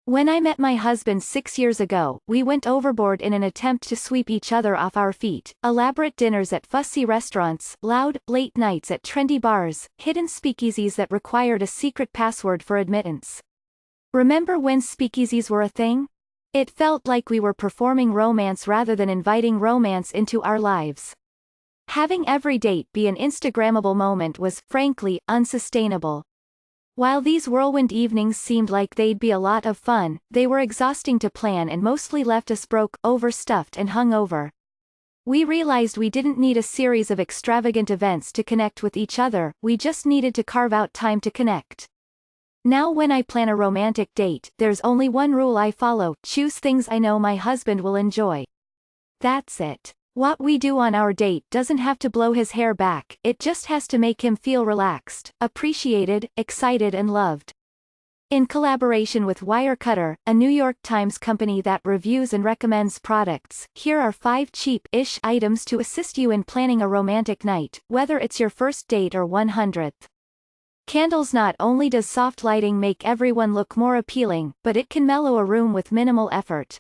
When I met my husband 6 years ago, we went overboard in an attempt to sweep each other off our feet. Elaborate dinners at fussy restaurants, loud, late nights at trendy bars, hidden speakeasies that required a secret password for admittance. Remember when speakeasies were a thing? It felt like we were performing romance rather than inviting romance into our lives. Having every date be an Instagrammable moment was, frankly, unsustainable. While these whirlwind evenings seemed like they'd be a lot of fun, they were exhausting to plan and mostly left us broke, overstuffed and hungover. We realized we didn't need a series of extravagant events to connect with each other, we just needed to carve out time to connect. Now when I plan a romantic date, there's only one rule I follow: choose things I know my husband will enjoy. That's it. What we do on our date doesn't have to blow his hair back, it just has to make him feel relaxed, appreciated, excited and loved. In collaboration with Wirecutter, a New York Times company that reviews and recommends products, here are 5 cheap-ish items to assist you in planning a romantic night, whether it's your first date or 100th. Candles. Not only does soft lighting make everyone look more appealing, but it can mellow a room with minimal effort.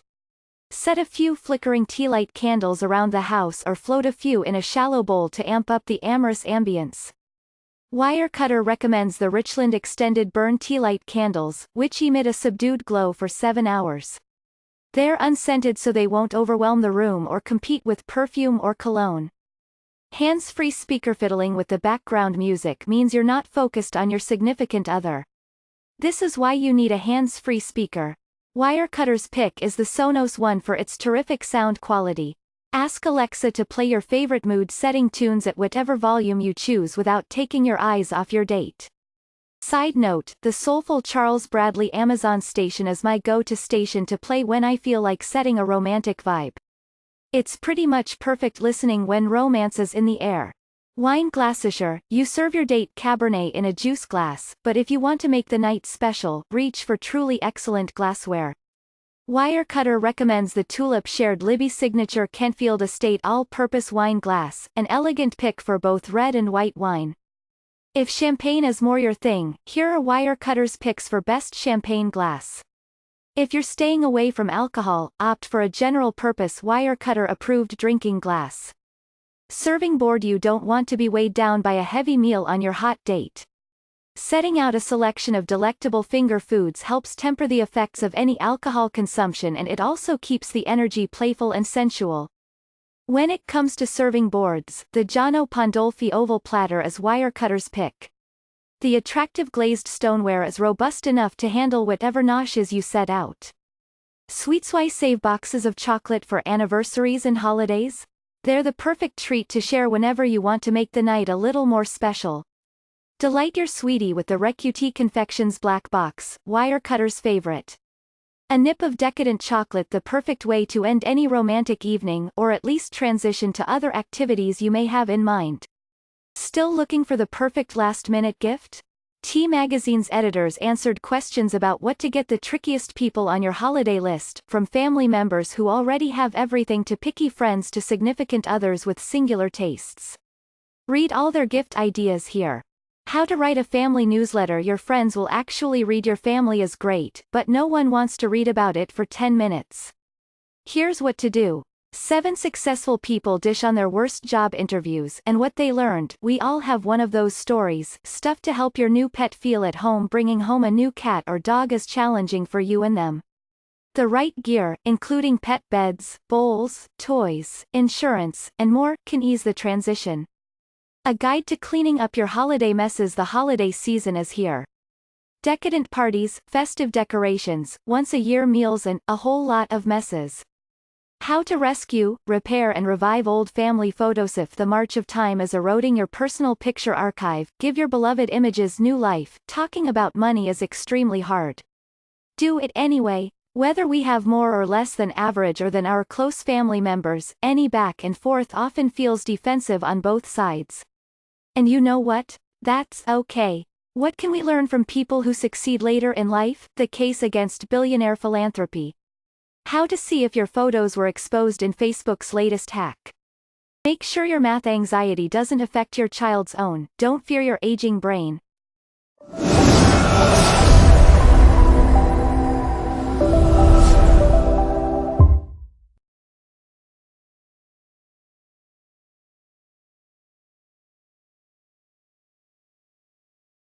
Set a few flickering tea light candles around the house or float a few in a shallow bowl to amp up the amorous ambience. Wirecutter recommends the Richland Extended Burn Tea Light Candles, which emit a subdued glow for 7 hours. They're unscented so they won't overwhelm the room or compete with perfume or cologne. Hands-free speaker. Fiddling with the background music means you're not focused on your significant other. This is why you need a hands-free speaker. Wirecutter's pick is the Sonos One for its terrific sound quality. Ask Alexa to play your favorite mood-setting tunes at whatever volume you choose without taking your eyes off your date. Side note, the soulful Charles Bradley Amazon station is my go-to station to play when I feel like setting a romantic vibe. It's pretty much perfect listening when romance is in the air. Wine glassisher, you serve your date Cabernet in a juice glass, but if you want to make the night special, reach for truly excellent glassware. Wirecutter recommends the Tulip Shared Libby Signature Kentfield Estate All-Purpose Wine Glass, an elegant pick for both red and white wine. If champagne is more your thing, here are Wirecutter's picks for best champagne glass. If you're staying away from alcohol, opt for a general-purpose Wirecutter-approved drinking glass. Serving board. You don't want to be weighed down by a heavy meal on your hot date. Setting out a selection of delectable finger foods helps temper the effects of any alcohol consumption, and it also keeps the energy playful and sensual. When it comes to serving boards, the Giano Pandolfi oval platter is Wirecutter's pick. The attractive glazed stoneware is robust enough to handle whatever noshes you set out. Sweetswise. Save boxes of chocolate for anniversaries and holidays. They're the perfect treat to share whenever you want to make the night a little more special. Delight your sweetie with the Recuti Confections Black Box, Wirecutter's favorite. A nip of decadent chocolate, the perfect way to end any romantic evening or at least transition to other activities you may have in mind. Still looking for the perfect last-minute gift? T Magazine's editors answered questions about what to get the trickiest people on your holiday list, from family members who already have everything to picky friends to significant others with singular tastes. Read all their gift ideas here. How to write a family newsletter your friends will actually read. Your family is great, but no one wants to read about it for 10 minutes. Here's what to do. 7 successful people dish on their worst job interviews and what they learned. We all have one of those stories. Stuff to help your new pet feel at home. Bringing home a new cat or dog is challenging for you and them. The right gear, including pet beds, bowls, toys, insurance, and more, can ease the transition. A guide to cleaning up your holiday messes. The holiday season is here. Decadent parties, festive decorations, once-a-year meals and a whole lot of messes. How to rescue, repair and revive old family photos. If the march of time is eroding your personal picture archive, give your beloved images new life. Talking about money is extremely hard. Do it anyway. Whether we have more or less than average or than our close family members, any back and forth often feels defensive on both sides. And you know what? That's okay. What can we learn from people who succeed later in life? The case against billionaire philanthropy. How to see if your photos were exposed in Facebook's latest hack. Make sure your math anxiety doesn't affect your child's own. Don't fear your aging brain.